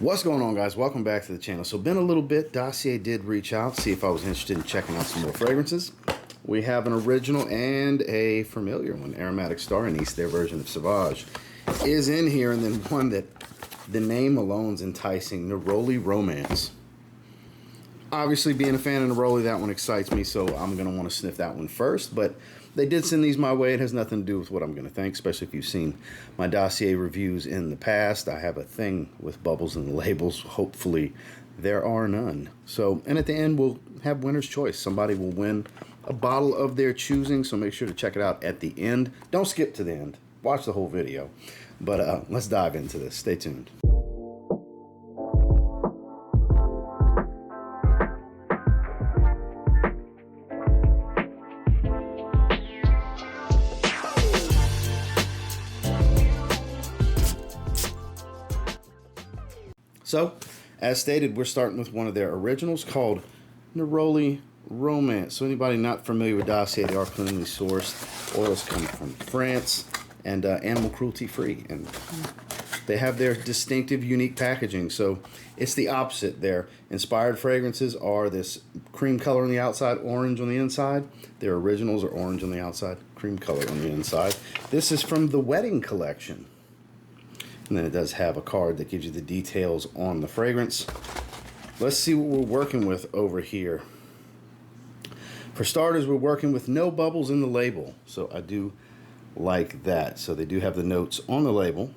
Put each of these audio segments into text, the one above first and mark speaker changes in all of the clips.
Speaker 1: What's going on, guys? Welcome back to the channel. So been a little bit. Dossier did reach out, see if I was interested in checking out some more fragrances. We have an original and a familiar one. Aromatic Star Anise, their version of Sauvage, is in here, and then one that the name alone's enticing, Naroli Romance. Obviously, being a fan of Naroli, that one excites me, so I'm going to want to sniff that one first. But they did send these my way. It has nothing to do with what I'm going to think, especially if you've seen my Dossier reviews in the past. I have a thing with bubbles in the labels. Hopefully, there are none. So, and at the end, we'll have winner's choice. Somebody will win a bottle of their choosing, so make sure to check it out at the end. Don't skip to the end. Watch the whole video. But let's dive into this. Stay tuned. So, as stated, we're starting with one of their originals called Naroli Romance. So anybody not familiar with Dossier, they are cleanly sourced. Oils come from France and animal cruelty free. And they have their distinctive, unique packaging. So it's the opposite. Their inspired fragrances are this cream color on the outside, orange on the inside. Their originals are orange on the outside, cream color on the inside. This is from the Wedding Collection. And then it does have a card that gives you the details on the fragrance. Let's see what we're working with over here. For starters, we're working with no bubbles in the label. So I do like that. So they do have the notes on the label.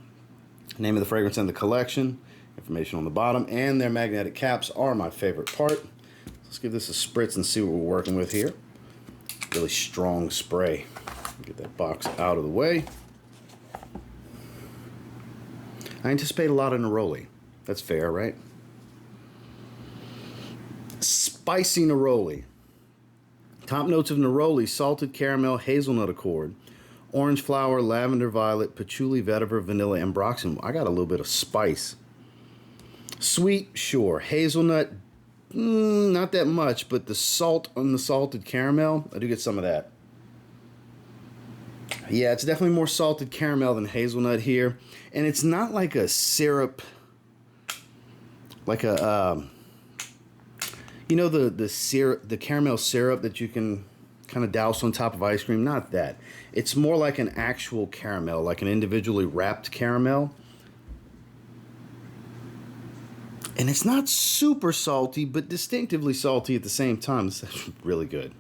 Speaker 1: Name of the fragrance and the collection. Information on the bottom. And their magnetic caps are my favorite part. Let's give this a spritz and see what we're working with here. Really strong spray. Get that box out of the way. I anticipate a lot of Naroli. That's fair, right? Spicy Naroli. Top notes of Naroli: salted caramel, hazelnut accord, orange flower, lavender violet, patchouli, vetiver, vanilla, and ambroxan. I got a little bit of spice. Sweet, sure. Hazelnut, not that much, but the salt on the salted caramel, I do get some of that. Yeah, it's definitely more salted caramel than hazelnut here. And it's not like a syrup, like a, you know, the syrup, the caramel syrup that you can kind of douse on top of ice cream. Not that. It's more like an actual caramel, like an individually wrapped caramel. And it's not super salty, but distinctively salty at the same time. It's really good.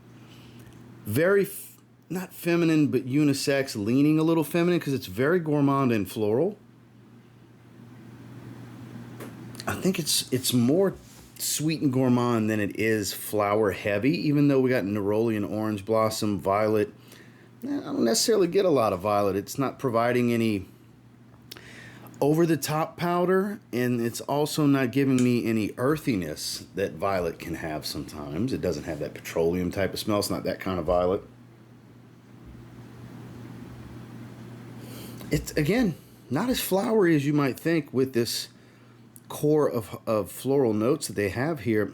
Speaker 1: Very not feminine, but unisex, leaning a little feminine because it's very gourmand and floral. I think it's more sweet and gourmand than it is flower heavy, even though we got Neroli and orange blossom, violet. I don't necessarily get a lot of violet. It's not providing any over-the-top powder, and it's also not giving me any earthiness that violet can have sometimes. It doesn't have that petroleum type of smell. It's not that kind of violet. It's, again, not as flowery as you might think with this core of floral notes that they have here.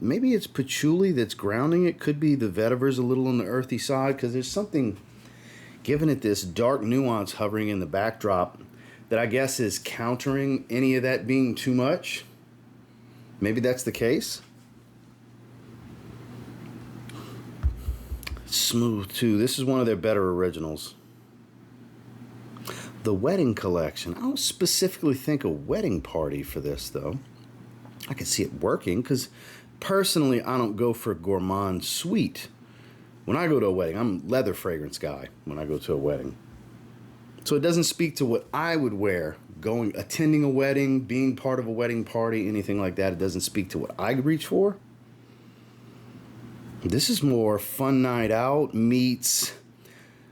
Speaker 1: Maybe it's patchouli that's grounding it. Could be the vetiver's a little on the earthy side because there's something giving it this dark nuance hovering in the backdrop that I guess is countering any of that being too much. Maybe that's the case. Smooth too. This is one of their better originals. The Wedding Collection. I don't specifically think a wedding party for this, though. I can see it working, because personally, I don't go for gourmand sweet. When I go to a wedding, I'm a leather fragrance guy when I go to a wedding. So it doesn't speak to what I would wear, attending a wedding, being part of a wedding party, anything like that. It doesn't speak to what I reach for. This is more fun night out meets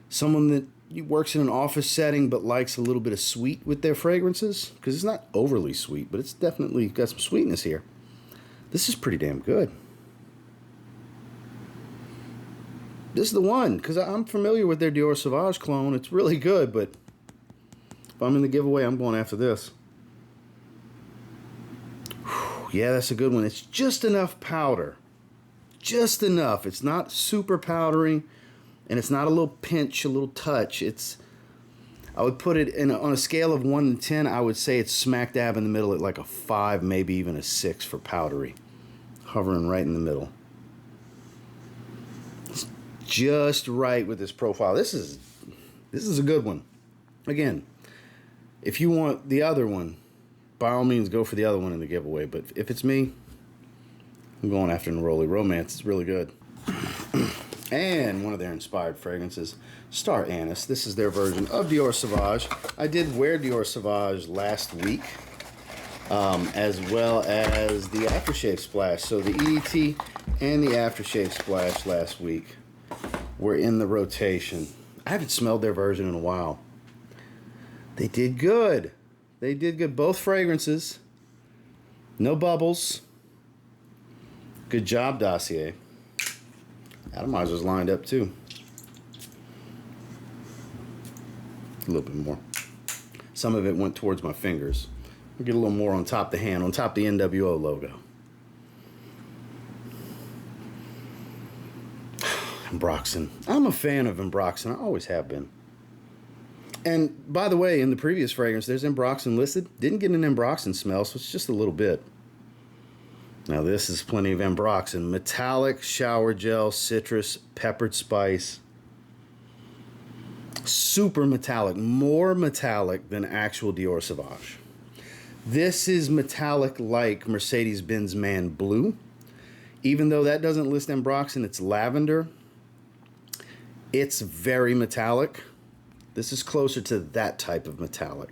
Speaker 1: someone that works in an office setting but likes a little bit of sweet with their fragrances, because it's not overly sweet, but it's definitely got some sweetness here. This is pretty damn good. This is the one, because I'm familiar with their Dior Sauvage clone. It's really good, but if I'm in the giveaway, I'm going after this. Whew, yeah, that's a good one. It's just enough powder. Just enough. It's not super powdery. And it's not a little pinch, a little touch. It's I would put it on a scale of 1 to 10. I would say it's smack dab in the middle at like a 5, maybe even a 6 for powdery. Hovering right in the middle. It's just right with this profile. This is a good one. Again, if you want the other one, by all means go for the other one in the giveaway. But if it's me, I'm going after Naroli Romance. It's really good. And one of their inspired fragrances, Star Anise. This is their version of Dior Sauvage. I did wear Dior Sauvage last week, as well as the Aftershave Splash. So the EDT and the Aftershave Splash last week were in the rotation. I haven't smelled their version in a while. They did good. They did good. Both fragrances. No bubbles. Good job, Dossier. Atomizer's lined up too. A little bit more. Some of it went towards my fingers. We'll get a little more on top of the hand, on top of the NWO logo. Embroxen. I'm a fan of Embroxen. I always have been. And by the way, in the previous fragrance, there's Embroxen listed. Didn't get an Embroxen smell, so it's just a little bit. Now this is plenty of Embroxen. Metallic, shower gel, citrus, peppered spice. Super metallic. More metallic than actual Dior Sauvage. This is metallic like Mercedes-Benz Man Blue. Even though that doesn't list Embroxen, it's lavender. It's very metallic. This is closer to that type of metallic.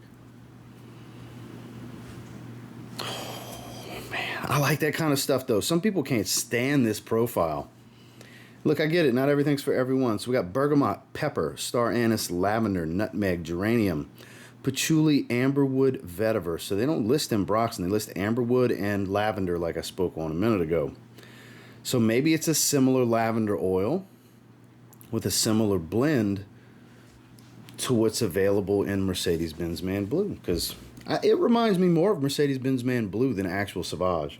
Speaker 1: I like that kind of stuff, though. Some people can't stand this profile. Look, I get it. Not everything's for everyone. So we got bergamot, pepper, star anise, lavender, nutmeg, geranium, patchouli, amberwood, vetiver. So they don't list Embroxen. They list amberwood and lavender like I spoke on a minute ago. So maybe it's a similar lavender oil with a similar blend to what's available in Mercedes-Benz Man Blue. Because it reminds me more of Mercedes-Benz Man Blue than actual Sauvage.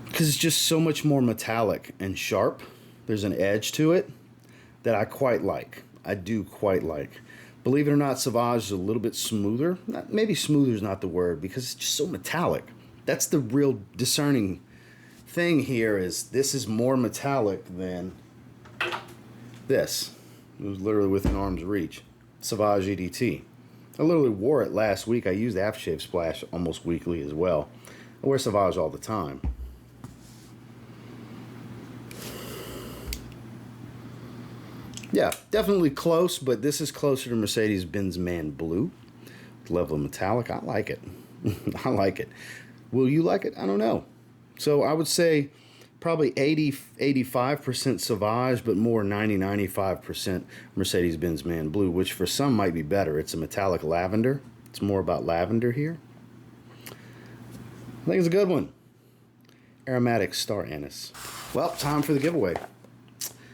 Speaker 1: Because it's just so much more metallic and sharp. There's an edge to it that I quite like. I do quite like. Believe it or not, Sauvage is a little bit smoother. Maybe smoother is not the word, because it's just so metallic. That's the real discerning thing here, is this is more metallic than this. It was literally within arm's reach. Sauvage EDT. I literally wore it last week. I used Aftershave Splash almost weekly as well. I wear Sauvage all the time. Yeah, definitely close, but this is closer to Mercedes-Benz Man Blue. Level of metallic, I like it. I like it. Will you like it? I don't know. So I would say probably 80-85% Sauvage, but more 90-95% Mercedes-Benz Man Blue, which for some might be better. It's a metallic lavender. It's more about lavender here. I think it's a good one. Aromatic Star Anise. Well, time for the giveaway.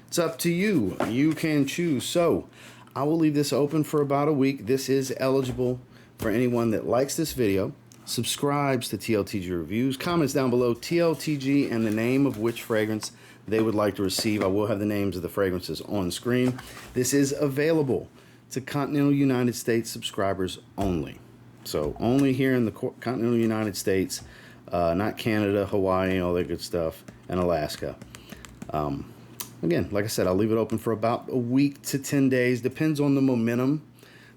Speaker 1: It's up to you. You can choose. So I will leave this open for about a week. This is eligible for anyone that likes this video, subscribes to TLTG Reviews, comments down below TLTG and the name of which fragrance they would like to receive. I will have the names of the fragrances on screen. This is available to continental United States subscribers only. So only here in the continental United States, not Canada, Hawaii, all that good stuff, and Alaska. Again, like I said, I'll leave it open for about a week to 10 days. Depends on the momentum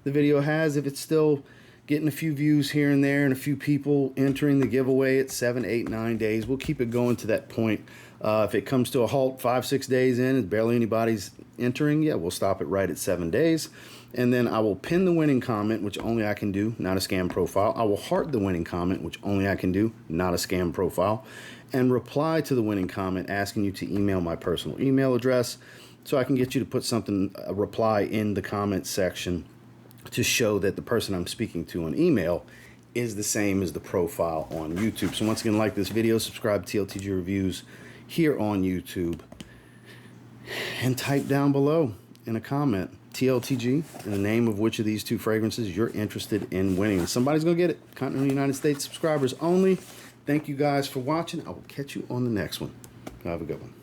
Speaker 1: the video has. If it's still getting a few views here and there and a few people entering the giveaway at 7, 8, 9 days, we'll keep it going to that point. If it comes to a halt 5, 6 days in and barely anybody's entering, yeah, we'll stop it right at 7 days. And then I will pin the winning comment, which only I can do, not a scam profile. I will heart the winning comment, which only I can do, not a scam profile. And reply to the winning comment asking you to email my personal email address so I can get you to put something, a reply in the comment section to show that the person I'm speaking to on email is the same as the profile on YouTube. So once again, like this video, subscribe to TLTG Reviews here on YouTube, and type down below in a comment TLTG and the name of which of these two fragrances you're interested in winning. Somebody's gonna get it. Continental United States subscribers only. Thank you guys for watching. I will catch you on the next one. Have a good one.